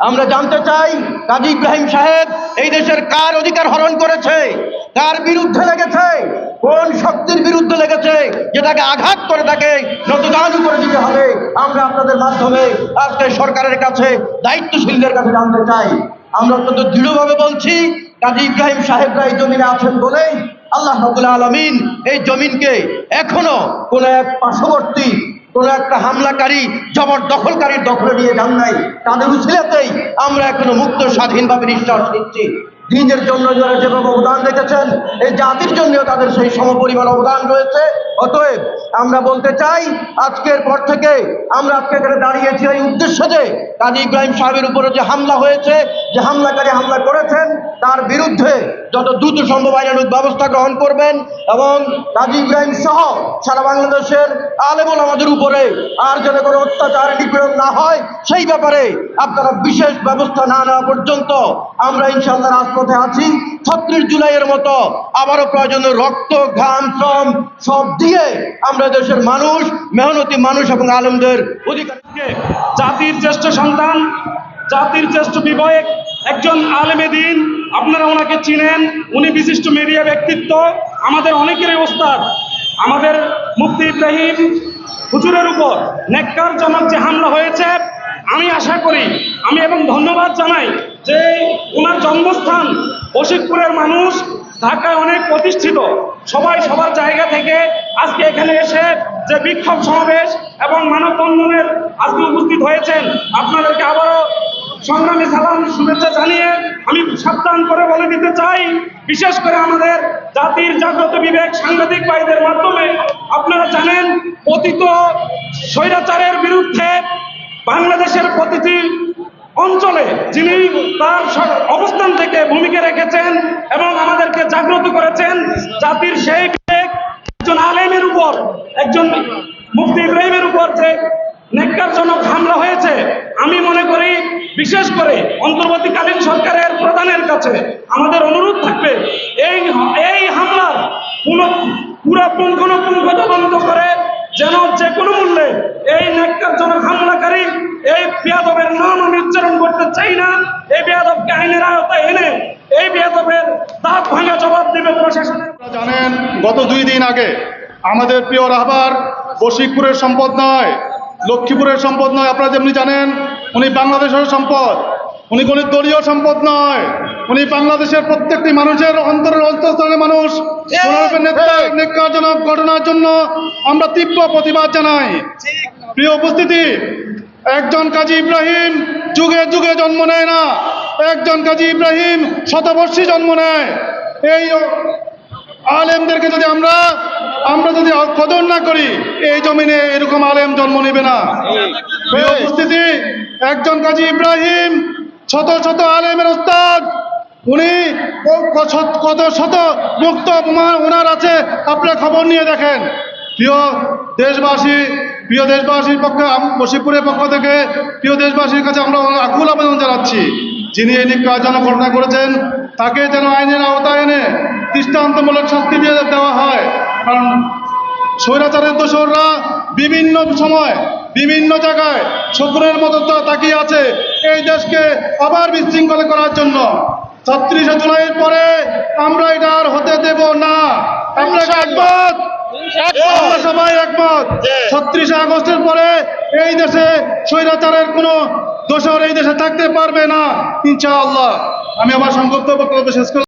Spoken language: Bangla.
আমরা জানতে চাই কাজী ইব্রাহিম সাহেব এই দেশের কার অধিকার হরণ করেছে, কার বিরুদ্ধে লেগেছে, কোন শক্তির বিরুদ্ধে লেগেছে যেটাকে আঘাত করে তাকে নতজানু করে দিতে হবে। আমরা আপনাদের মাধ্যমে আজকে সরকারের কাছে, দায়িত্বশীলদের কাছে জানতে চাই। আমরা অত্যন্ত দৃঢ়ভাবে বলছি, কাজী ইব্রাহিম সাহেবরা এই জমিনে আছেন বলেই আল্লাহ রাব্বুল আলামিন এই জমিনকে এখনো কোন এক পার্শ্ববর্তী কোন একটা হামলাকারী জবরদখলকারীর দখলে নিয়ে যান নাই। তাদের উছিলাতেই আমরা এখনো মুক্ত স্বাধীনভাবে নিঃশ্বাস নিচ্ছি। দিনের জন্য যারা যেভাবে অবদান রেখেছেন, এই জাতির জন্য তাদের সেই সমপরিমাণ অবদান রয়েছে। অতএব আমরা বলতে চাই, আজকের পর থেকে আমরা আজকে এখানে দাঁড়িয়েছি এই উদ্দেশ্যে যে কাজী ইব্রাহিম সাহেবের উপরে যে হামলা হয়েছে, যে হামলাকারী হামলা করেছেন, তার বিরুদ্ধে যত দ্রুত সম্ভব আইনানুগ ব্যবস্থা গ্রহণ করবেন এবং কাজী ইব্রাহিম সহ সারা বাংলাদেশের আলেম ওলামাদের উপরে আর যেন কোনো অত্যাচার নিপীড়ন না হয়, সেই ব্যাপারে আপনারা বিশেষ ব্যবস্থা না নেওয়া পর্যন্ত আমরা ইনশাআল্লাহ রাজপথে আছি। 36 জুলাইয়ের মতো আবারও প্রয়োজনীয় রক্ত, ঘাম, শ্রম সব দিয়ে আমরা দেশের মানুষ, মেহনতি মানুষ এবং আলেমদের অধিকার, জাতির জ্যেষ্ঠ সন্তান, জাতির জ্যেষ্ঠ বিবেক, একজন আলেমে দ্বীন, আপনারা ওনাকে চিনেন। উনি বিশিষ্ট মিডিয়া ব্যক্তিত্ব, আমাদের অনেকেরই ওস্তাদ। আমাদের মুফতি ইব্রাহিম হুজুরের উপর নেককারজনক যে হামলা হয়েছে, আমি আশা করি, আমি এবং ধন্যবাদ জানাই যে ওনার জন্মস্থান বশিকপুরের মানুষ ঢাকায় অনেক প্রতিষ্ঠিত, সবাই সবার জায়গা থেকে আজকে এখানে এসে যে বিক্ষোভ সমাবেশ এবং মানববন্ধনের আজকে উপস্থিত হয়েছেন, আপনাদেরকে আবারও সংগ্রামী সালাম, শুভেচ্ছা জানিয়ে আমি সাবধান করে বলে দিতে চাই, বিশেষ করে আমাদের জাতির জাগ্রত বিবেক সাংবাদিক ভাইদের মাধ্যমে আপনারা জানেন, পতিত স্বৈরাচারের বিরুদ্ধে বাংলাদেশের প্রতিটি অঞ্চলে যিনি তার অবস্থান থেকে ভূমিকা রেখেছেন এবং আমাদেরকে জাগ্রত করেছেন, জাতির সেই বিবেক একজন আলেমের উপর, একজন মুফতি ইব্রাহিমের উপর যে নেককারজনক হামলা হয়েছে, আমি মনে করি বিশেষ করে অন্তর্বর্তীকালীন সরকারের প্রধানের কাছে আমাদের অনুরোধ থাকবে, এই হামলার পুরো পুঙ্খানুপুঙ্খ তদন্ত করে যেন যে কোনো মূল্যে এই নেককারজনক হামলাকারী, এই বেয়াদবের নাম আমি উচ্চারণ করতে চাই না, এই বেয়াদবকে আইনের আওতায় এনে এই বেয়াদবের দাঁত ভাঙা জবাব দেবে প্রশাসনের। জানেন, গত 2 দিন আগে আমাদের প্রিয় রাহবার বশিকপুরের সম্পদ নয়, লক্ষ্মীপুরের সম্পদ নয়, আপনারা যেমনি জানেন উনি বাংলাদেশের সম্পদ, উনি কোনো দলীয় সম্পদ নয়, উনি বাংলাদেশের প্রত্যেকটি মানুষের অন্তরের অন্তঃস্থলের মানুষ। নেককারজনক ঘটনার জন্য আমরা তীব্র প্রতিবাদ জানাই। প্রিয় উপস্থিতি, একজন কাজী ইব্রাহিম যুগে যুগে জন্ম নেয় না, একজন কাজী ইব্রাহিম শতবর্ষী জন্ম নেয়। এই আলেমদেরকে যদি আমরা যদি কদর না করি, এই জমিনে এরকম আলেম জন্ম নেবে না। প্রিয় উপস্থিতি, একজন কাজী ইব্রাহিম শত শত আলেমের ওস্তাদ, উনি কত শত মুক্ত ওনার আছে, আপনারা খবর নিয়ে দেখেন। প্রিয় দেশবাসীর পক্ষে, বশিকপুরের পক্ষ থেকে প্রিয় দেশবাসীর কাছে আমরা আকুল আবেদন জানাচ্ছি, যিনি এই নিকারজনক ঘটনা করেছেন তাকে যেন আইনের আওতায় এনে দৃষ্টান্তমূলক শাস্তি দিয়ে দেওয়া হয়। কারণ স্বৈরাচারের দোসররা বিভিন্ন সময় বিভিন্ন জায়গায় শকুনের মতো তাকিয়ে আছে এই দেশকে আবার বিশৃঙ্খল করার জন্য। 36 জুলাইয়ের পরে আমরা এটা আর হতে দেব না। আমরা একমত, আমরা সবাই একমত। 36 আগস্টের পরে এই দেশে স্বৈরাচারের কোনো দোসর এই দেশে থাকতে পারবে না ইনশাআল্লাহ। আমি আমার সংক্ষিপ্ত বক্তব্য শেষ করলাম।